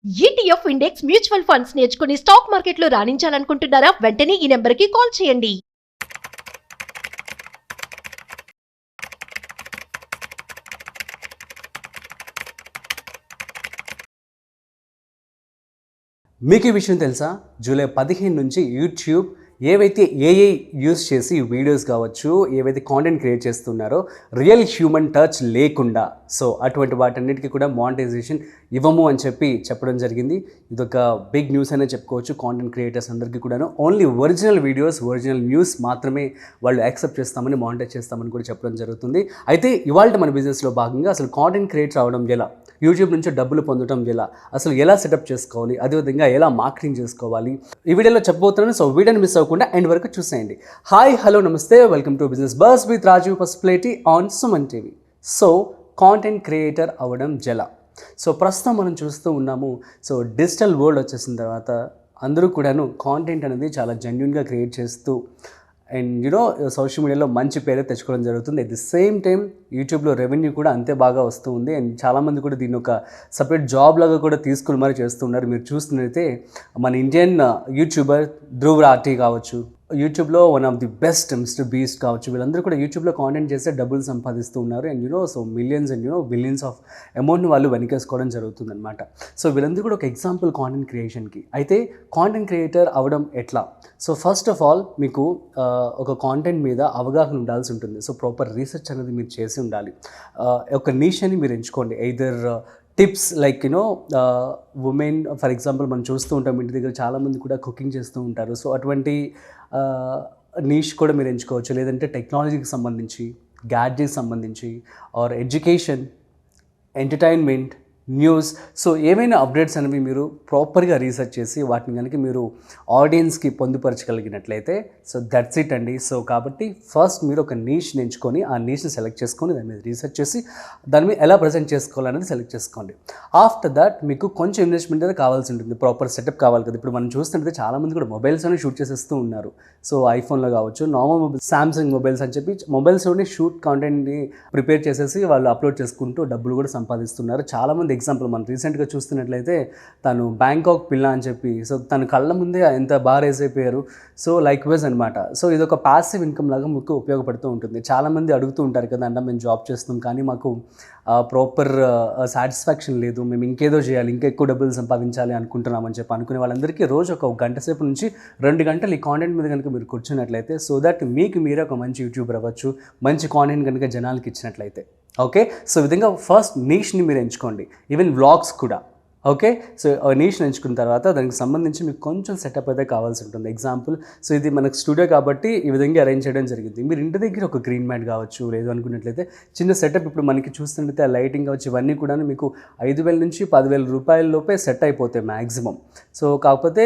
ETF index mutual funds నేర్చుకుని stock మార్కెట్లో రాణించాలనుకుంటున్నారా? వెంటనే ఈ నెంబర్కి కాల్ చేయండి. మీకు ఈ విషయం తెలుసా? జూలై 15 నుంచి యూట్యూబ్ ఏవైతే ఏఐ యూస్ చేసి వీడియోస్ కావచ్చు, ఏవైతే కాంటెంట్ క్రియేట్ చేస్తున్నారో రియల్ హ్యూమన్ టచ్ లేకుండా, సో అటువంటి వాటన్నిటికీ కూడా మానిటైజేషన్ ఇవ్వము అని చెప్పడం జరిగింది. ఇదొక బిగ్ న్యూస్ అనే చెప్పుకోవచ్చు. కాంటెంట్ క్రియేటర్స్ అందరికీ కూడాను only original videos, original news మాత్రమే వాళ్ళు యాక్సెప్ట్ చేస్తామని, మానిటైజ్ చేస్తామని కూడా చెప్పడం జరుగుతుంది. అయితే ఇవాళ మన బిజినెస్లో భాగంగా అసలు కాంటెంట్ క్రియేటర్ అవడం ఎలా, యూట్యూబ్ నుంచి డబ్బులు పొందడం అసలు ఎలా సెటప్ చేసుకోవాలి, అదేవిధంగా ఎలా మార్కెటింగ్ చేసుకోవాలి, ఈ వీడియోలో చెప్పబోతున్నాను. సో వీడియోని మిస్ అవ్వకుండా ఎండ్ వరకు చూసేయండి. హాయ్, హలో, నమస్తే, welcome to business bus with Rajeev Pasupuleti on Suman TV. So content creator అవ్వడం ఎలా? సో ప్రస్తుతం మనం చూస్తూ ఉన్నాము. సో డిజిటల్ వరల్డ్ వచ్చేసిన తర్వాత అందరూ కూడాను కాంటెంట్ అనేది చాలా జెన్యూన్గా క్రియేట్ చేస్తూ అండ్ సోషల్ మీడియాలో మంచి పేరే తెచ్చుకోవడం జరుగుతుంది. అట్ ది సేమ్ టైం యూట్యూబ్లో రెవెన్యూ కూడా అంతే బాగా వస్తూ ఉంది. అండ్ చాలామంది కూడా దీన్ని ఒక సపరేట్ జాబ్ లాగా కూడా తీసుకుని మరి చేస్తున్నారు. మీరు చూస్తున్నట్టయితే మన ఇండియన్ యూట్యూబర్ ధ్రువ్ రాఠీ కావచ్చు, యూట్యూబ్లో one of the best mister beast కావచ్చు, వీళ్ళందరూ కూడా యూట్యూబ్లో కాంటెంట్ చేస్తే డబ్బులు సంపాదిస్తూ ఉన్నారు. And so millions and billions of అమౌంట్ని వాళ్ళు వెనకేసుకోవడం జరుగుతుందన్నమాట. సో వీళ్ళందరూ కూడా ఒక ఎగ్జాంపుల్ కాంటెంట్ క్రియేషన్కి. అయితే కాంటెంట్ క్రియేటర్ అవ్వడం ఎట్లా? సో ఫస్ట్ ఆఫ్ ఆల్ మీకు ఒక కాంటెంట్ మీద అవగాహన ఉండాల్సి ఉంటుంది. సో ప్రాపర్ రీసెర్చ్ అనేది మీరు చేసి ఉండాలి. ఒక నీష్ అని మీరు ఎంచుకోండి. Either tips like women, for example మనం చూస్తూ ఉంటాం ఇంటి దగ్గర చాలామంది కూడా కుకింగ్ చేస్తూ ఉంటారు. సో అటువంటి నీష్ కూడా మీరు ఎంచుకోవచ్చు. లేదంటే టెక్నాలజీకి సంబంధించి, గ్యాడ్జెట్కి సంబంధించి, or education, entertainment, news, so ఏమైనా అప్డేట్స్ అనేవి మీరు ప్రాపర్గా రీసెర్చ్ చేసి వాటిని కనుక మీరు ఆడియన్స్కి పొందుపరచగలిగినట్లయితే సో దట్స్ ఇట్ అండి. సో కాబట్టి ఫస్ట్ మీరు ఒక నీష్ని ఎంచుకొని ఆ నీష్ని సెలెక్ట్ చేసుకొని దాని మీద రీసెర్చ్ చేసి దాని మీద ఎలా ప్రజెంట్ చేసుకోవాలనేది సెలెక్ట్ చేసుకోండి. ఆఫ్టర్ దట్ మీకు కొంచెం ఇన్వెస్ట్మెంట్ అనేది కావాల్సి ఉంటుంది, ప్రాపర్ సెటప్ కావాలి కదా. ఇప్పుడు మనం చూస్తుంటే చాలామంది కూడా మొబైల్స్లోనే షూట్ చేసేస్తూ ఉన్నారు. సో ఐఫోన్లో కావచ్చు, నార్మల్ మొబైల్, శాంసంగ్ మొబైల్స్ అని చెప్పి మొబైల్స్లోనే షూట్ కాంటెంట్ని ప్రిపేర్ చేసేసి వాళ్ళు అప్లోడ్ చేసుకుంటూ డబ్బులు కూడా సంపాదిస్తున్నారు. చాలామంది ఎగ్జాంపుల్ మనం రీసెంట్గా చూస్తున్నట్లయితే తను బ్యాంకాక్ పిల్ల అని చెప్పి, సో తన కళ్ళ ముందే ఎంత బాగా రేస్ అయిపోయారు. సో లైక్ వైజ్ అనమాట. సో ఇది ఒక ప్యాసివ్ ఇన్కమ్ లాగా మీకు ఉపయోగపడుతూ ఉంటుంది. చాలామంది అడుగుతూ ఉంటారు కదా, అంటే మేము జాబ్ చేస్తున్నాం కానీ మాకు ప్రాపర్ సాటిస్ఫాక్షన్ లేదు, మేము ఇంకేదో చేయాలి, ఇంకా ఎక్కువ డబ్బులు సంపాదించాలి అనుకుంటున్నామని చెప్పి అనుకునే వాళ్ళందరికీ రోజు ఒక గంట సేపు నుంచి 2 గంటలు ఈ కాంటెంట్ మీద కనుక మీరు కూర్చున్నట్లయితే సో దట్ మీకు మీరే ఒక మంచి యూట్యూబర్ అవ్వచ్చు, మంచి కాంటెంట్ కనుక జనాలకి ఇచ్చినట్లయితే. ఓకే, సో ఈ విధంగా ఫస్ట్ నీష్ని మీరు ఎంచుకోండి. ఈవెన్ వ్లాగ్స్ కూడా. ఓకే, సో నీష్ని ఎంచుకున్న తర్వాత దానికి సంబంధించి మీకు కొంచెం సెటప్ అయితే కావాల్సి ఉంటుంది. ఎగ్జాంపుల్, సో ఇది మనకు స్టూడియో కాబట్టి ఈ విధంగా అరేంజ్ చేయడం జరిగింది. మీరు ఇంటి దగ్గర ఒక గ్రీన్ మ్యాట్ కావచ్చు, లేదు అనుకున్నట్లయితే చిన్న సెటప్, ఇప్పుడు మనకి చూస్తున్నట్లయితే ఆ లైటింగ్ కావచ్చు, ఇవన్నీ కూడా మీకు 5,000 నుంచి 10,000 రూపాయల లోపే సెట్ అయిపోతాయి మ్యాక్సిమం. సో కాకపోతే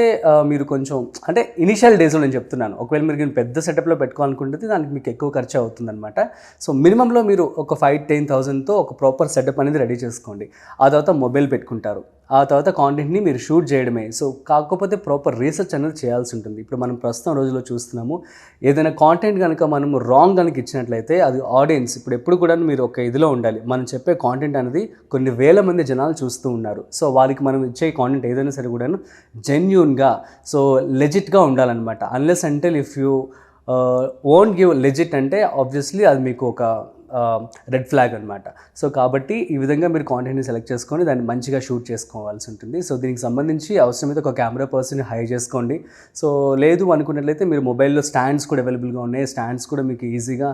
మీరు కొంచెం అంటే ఇనిషియల్ డేస్లో నేను చెప్తున్నాను, ఒకవేళ మీరు పెద్ద సెటప్లో పెట్టుకోవాలనుకుంటే దానికి మీకు ఎక్కువ ఖర్చు అవుతుందన్నమాట. సో మినిమంలో మీరు ఒక 5-10,000తో ఒక ప్రాపర్ సెటప్ అనేది రెడీ చేసుకోండి. ఆ తర్వాత మొబైల్ పెట్టుకుంటారు, ఆ తర్వాత కాంటెంట్ని మీరు షూట్ చేయడమే. సో కాకపోతే ప్రాపర్ రీసెర్చ్ అనేది చేయాల్సి ఉంటుంది. ఇప్పుడు మనం ప్రస్తుతం రోజుల్లో చూస్తున్నాము, ఏదైనా కాంటెంట్ కనుక మనం రాంగ్ కనుక ఇచ్చినట్లయితే అది ఆడియన్స్ ఇప్పుడు ఎప్పుడు కూడా మీరు ఒక ఇదిలో ఉండాలి. మనం చెప్పే కాంటెంట్ అనేది కొన్ని వేల మంది జనాలు చూస్తూ ఉన్నారు. సో వాళ్ళకి మనం ఇచ్చే కాంటెంట్ ఏదైనా సరే కూడా జెన్యూన్గా, సో లెజిట్గా ఉండాలన్నమాట. అన్లెస్ అంటే if you won't give legit అంటే ఆబ్వియస్లీ అది మీకు ఒక రెడ్ ఫ్లాగ్ అనమాట. సో కాబట్టి ఈ విధంగా మీరు కాంటెంట్ని సెలెక్ట్ చేసుకొని దాన్ని మంచిగా షూట్ చేసుకోవాల్సి ఉంటుంది. సో దీనికి సంబంధించి అవసరమైతే ఒక కెమెరా పర్సన్ని హైర్ చేసుకోండి. సో లేదు అనుకున్నట్లయితే మీరు మొబైల్లో స్టాండ్స్ కూడా అవైలబుల్గా ఉన్నాయి. స్టాండ్స్ కూడా మీకు ఈజీగా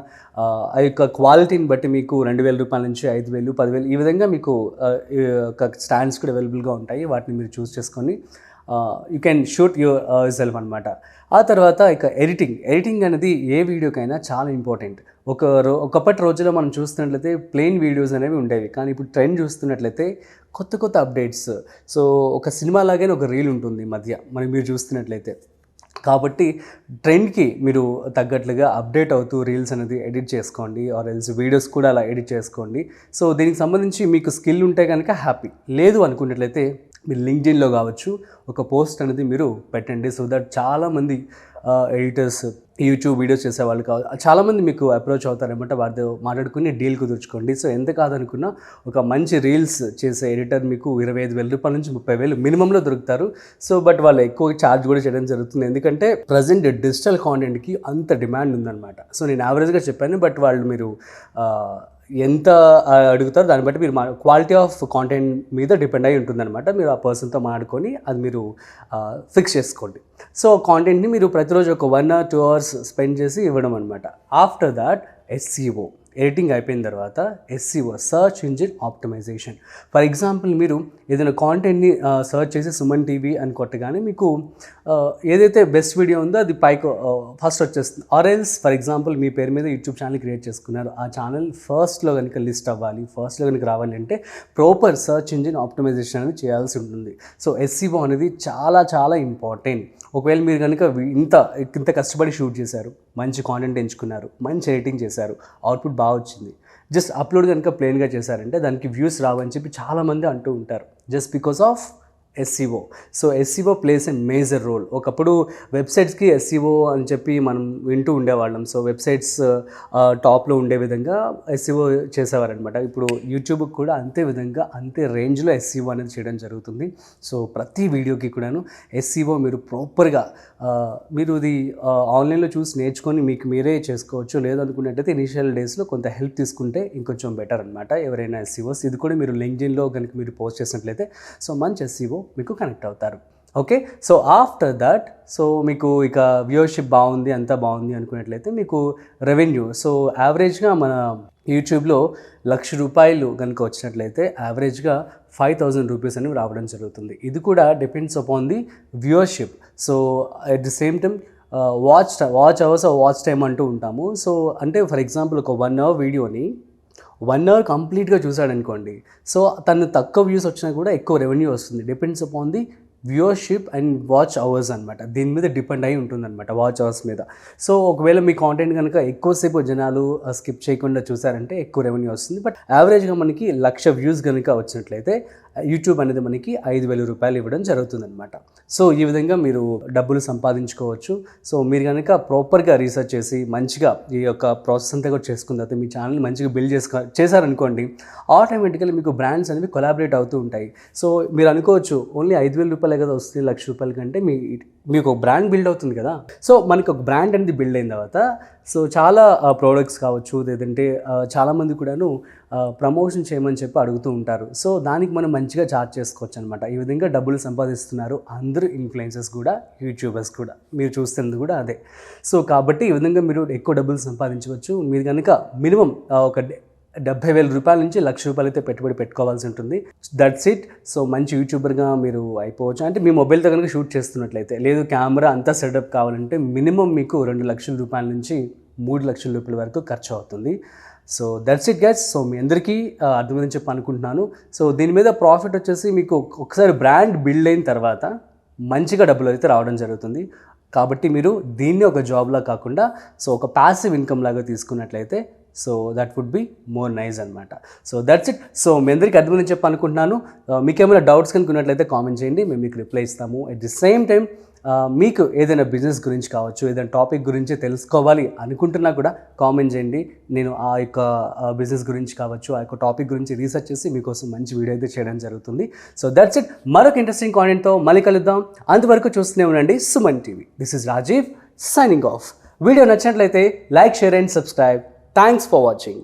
ఆ యొక్క క్వాలిటీని బట్టి మీకు 2,000 రూపాయల నుంచి 5,000, 10,000 ఈ విధంగా మీకు ఒక స్టాండ్స్ కూడా అవైలబుల్గా ఉంటాయి. వాటిని మీరు చూస్ చేసుకొని you can shoot your self అనమాట. ఆ తర్వాత ఇక ఎడిటింగ్ అనేది ఏ వీడియోకైనా చాలా ఇంపార్టెంట్. ఒకప్పటి రోజుల్లో మనం చూస్తున్నట్లయితే ప్లెయిన్ వీడియోస్ అనేవి ఉండేవి, కానీ ఇప్పుడు ట్రెండ్ చూస్తున్నట్లయితే కొత్త అప్డేట్స్. సో ఒక సినిమా లాగానే ఒక రీల్ ఉంటుంది ఈ మధ్య మీరు చూస్తున్నట్లయితే. కాబట్టి ట్రెండ్కి మీరు తగ్గట్లుగా అప్డేట్ అవుతూ రీల్స్ అనేది ఎడిట్ చేసుకోండి, ఆర్ ఎల్స్ వీడియోస్ కూడా అలా ఎడిట్ చేసుకోండి. సో దీనికి సంబంధించి మీకు స్కిల్ ఉంటే కనుక హ్యాపీ, లేదు అనుకున్నట్లయితే మీరు లింక్డ్ఇన్లో కావచ్చు ఒక పోస్ట్ అనేది మీరు పెట్టండి. సో దట్ చాలామంది ఎడిటర్స్ యూట్యూబ్ వీడియోస్ చేసేవాళ్ళు కావాలి, చాలామంది మీకు అప్రోచ్ అవుతారనమాట. వారితో మాట్లాడుకుని డీల్ కుదుర్చుకోండి. సో ఎంత కాదనుకున్నా ఒక మంచి రీల్స్ చేసే ఎడిటర్ మీకు 25,000 రూపాయల నుంచి 30,000 మినిమంలో దొరుకుతారు. సో బట్ వాళ్ళు ఎక్కువ ఛార్జ్ కూడా చేయడం జరుగుతుంది, ఎందుకంటే ప్రజెంట్ డిజిటల్ కాంటెంట్కి అంత డిమాండ్ ఉందన్నమాట. సో నేను యావరేజ్గా చెప్పాను, బట్ వాళ్ళు మీరు ఎంత అడుగుతారో దాన్ని బట్టి మీరు క్వాలిటీ ఆఫ్ కాంటెంట్ మీద డిపెండ్ అయి ఉంటుందన్నమాట. మీరు ఆ పర్సన్తో మాట్లాడుకొని అది మీరు ఫిక్స్ చేసుకోండి. సో కాంటెంట్ని మీరు ప్రతిరోజు ఒక 1 or 2 hours స్పెండ్ చేసి ఇవ్వడం అనమాట. ఆఫ్టర్ దాట్ SEO, ఎడిటింగ్ అయిపోయిన తర్వాత SEO, search engine optimisation. For example మీరు ఏదైనా కాంటెంట్ని సర్చ్ చేసి సుమన్ టీవీ అని కొట్టగానే మీకు ఏదైతే బెస్ట్ వీడియో ఉందో అది పైకి ఫస్ట్ వచ్చేస్తుంది. ఆర్ ఎల్స్ ఫర్ ఎగ్జాంపుల్ మీ పేరు మీద యూట్యూబ్ ఛానల్ క్రియేట్ చేసుకున్నారు, ఆ ఛానల్ ఫస్ట్లో కనుక లిస్ట్ అవ్వాలి, ఫస్ట్లో కనుక రావాలి అంటే ప్రాపర్ సర్చ్ ఇంజిన్ ఆప్టిమైజేషన్ అనేది చేయాల్సి ఉంటుంది. సో SEO అనేది చాలా చాలా ఇంపార్టెంట్. ఒకవేళ మీరు కనుక ఇంత కష్టపడి షూట్ చేశారు, మంచి కాంటెంట్ ఎంచుకున్నారు, మంచి ఎడిటింగ్ చేశారు, అవుట్పుట్ బాగా వచ్చింది, జస్ట్ అప్లోడ్ కనుక ప్లెయిన్గా చేశారంటే దానికి వ్యూస్ రావని చెప్పి చాలామంది అంటూ ఉంటారు, just because of SEO. So SEO plays a major role. ఒకప్పుడు వెబ్సైట్స్కి SEO అని చెప్పి మనం వింటూ ఉండేవాళ్ళం. సో వెబ్సైట్స్ టాప్లో ఉండే విధంగా SEO చేసేవారనమాట. ఇప్పుడు యూట్యూబ్కి కూడా అంతే విధంగా అంతే రేంజ్లో SEO అనేది చేయడం జరుగుతుంది. సో ప్రతి వీడియోకి కూడాను SEO మీరు ప్రాపర్గా మీరు ఇది ఆన్లైన్లో చూసి నేర్చుకొని మీకు మీరే చేసుకోవచ్చు. లేదనుకున్నట్టయితే ఇనిషియల్ డేస్లో కొంత హెల్ప్ తీసుకుంటే ఇంకొంచెం బెటర్ అనమాట. ఎవరైనా SEOs ఇది కూడా మీరు లింక్డ్ఇన్లో కనుక మీరు పోస్ట్ చేసినట్లయితే సో మంచి SEO మీకు కనెక్ట్ అవుతారు. Okay, so after that so మీకు ఇక వ్యూవర్షిప్ బాగుంది, అంతా బాగుంది అనుకున్నట్లయితే మీకు రెవెన్యూ. సో యావరేజ్గా మన యూట్యూబ్లో ₹1,00,000 కనుక వచ్చినట్లయితే యావరేజ్గా 5,000 రూపీస్ అనేవి రావడం జరుగుతుంది. ఇది కూడా depends upon the viewership. So at the same time watch hours watch time అంటూ ఉంటాము. సో అంటే ఫర్ ఎగ్జాంపుల్ ఒక 1 hour వీడియోని 1 hour కంప్లీట్గా చూసాడనుకోండి, సో తను తక్కువ వ్యూస్ వచ్చినా కూడా ఎక్కువ రెవెన్యూ వస్తుంది. Depends upon the viewership and watch hours అనమాట. దీని మీద డిపెండ్ అయి ఉంటుందన్నమాట, వాచ్ అవర్స్ మీద. సో ఒకవేళ మీ కాంటెంట్ కనుక ఎక్కువసేపు జనాలు స్కిప్ చేయకుండా చూసారంటే ఎక్కువ రెవెన్యూ వస్తుంది. బట్ యావరేజ్గా మనకి 1,00,000 వ్యూస్ కనుక వచ్చినట్లయితే యూట్యూబ్ అనేది మనకి ₹5,000 ఇవ్వడం జరుగుతుందన్నమాట. సో ఈ విధంగా మీరు డబ్బులు సంపాదించుకోవచ్చు. సో మీరు కనుక ప్రాపర్గా రీసెర్చ్ చేసి మంచిగా ఈ యొక్క ప్రాసెస్ అంతా కూడా చేసుకున్న తర్వాత మీ ఛానల్ మంచిగా బిల్డ్ చేశారనుకోండి, ఆటోమేటికల్లీ మీకు బ్రాండ్స్ అనేవి కొలాబరేట్ అవుతూ ఉంటాయి. సో మీరు అనుకోవచ్చు ఓన్లీ ₹5,000 కదా వస్తుంది, ₹1,00,000 కంటే మీకు ఒక బ్రాండ్ బిల్డ్ అవుతుంది కదా. సో మనకి ఒక బ్రాండ్ అనేది బిల్డ్ అయిన తర్వాత సో చాలా ప్రోడక్ట్స్ కావచ్చు, లేదంటే చాలామంది కూడాను ప్రమోషన్ చేయమని చెప్పి అడుగుతూ ఉంటారు. సో దానికి మనం మంచిగా చార్జ్ చేసుకోవచ్చు అనమాట. ఈ విధంగా డబ్బులు సంపాదిస్తున్నారు అందరూ ఇన్ఫ్లుయెన్సర్స్ కూడా, యూట్యూబర్స్ కూడా. మీరు చూస్తున్నది కూడా అదే. సో కాబట్టి ఈ విధంగా మీరు ఎక్కువ డబ్బులు సంపాదించవచ్చు. మీరు కనుక మినిమం ఒక ₹70,000 నుంచి ₹1,00,000 అయితే పెట్టుబడి పెట్టుకోవాల్సి ఉంటుంది. That's it. సో మంచి యూట్యూబర్గా మీరు అయిపోవచ్చు. అంటే మీ మొబైల్తో కనుక షూట్ చేస్తున్నట్లయితే, లేదు కెమెరా అంతా సెటప్ కావాలంటే మినిమం మీకు ₹2,00,000 నుంచి ₹3,00,000 వరకు ఖర్చు అవుతుంది. So that's it guys. So మీ అందరికీ అర్థమని చెప్పి అనుకుంటున్నాను. సో దీని మీద ప్రాఫిట్ వచ్చేసి మీకు ఒకసారి బ్రాండ్ బిల్డ్ అయిన తర్వాత మంచిగా డబ్బులు అయితే రావడం జరుగుతుంది. కాబట్టి మీరు దీన్ని ఒక జాబ్లా కాకుండా సో ఒక ప్యాసివ్ ఇన్కమ్ లాగా తీసుకున్నట్లయితే so that would be more nice అనమాట. So that's it. సో మీ అందరికీ అర్థమని చెప్పి అనుకుంటున్నాను. మీకు ఏమైనా డౌట్స్ కనుక ఉన్నట్లయితే కామెంట్ చేయండి, మేము మీకు రిప్లై ఇస్తాము. అట్ ది సేమ్ టైం మీకు ఏదైనా బిజినెస్ గురించి కావచ్చు, ఏదైనా టాపిక్ గురించి తెలుసుకోవాలి అనుకుంటున్నా కూడా కామెంట్ చేయండి. నేను ఆ యొక్క బిజినెస్ గురించి కావచ్చు, ఆ యొక్క టాపిక్ గురించి రీసెర్చ్ చేసి మీకోసం మంచి వీడియో అయితే చేయడం జరుగుతుంది. So that's it. మరొక ఇంట్రెస్టింగ్ కాంటెంట్తో మళ్ళీ కలుద్దాం. అంతవరకు చూస్తూనే ఉండండి Suman TV. This is Rajiv signing off. Video నచ్చినట్లయితే like, share and subscribe. Thanks for watching.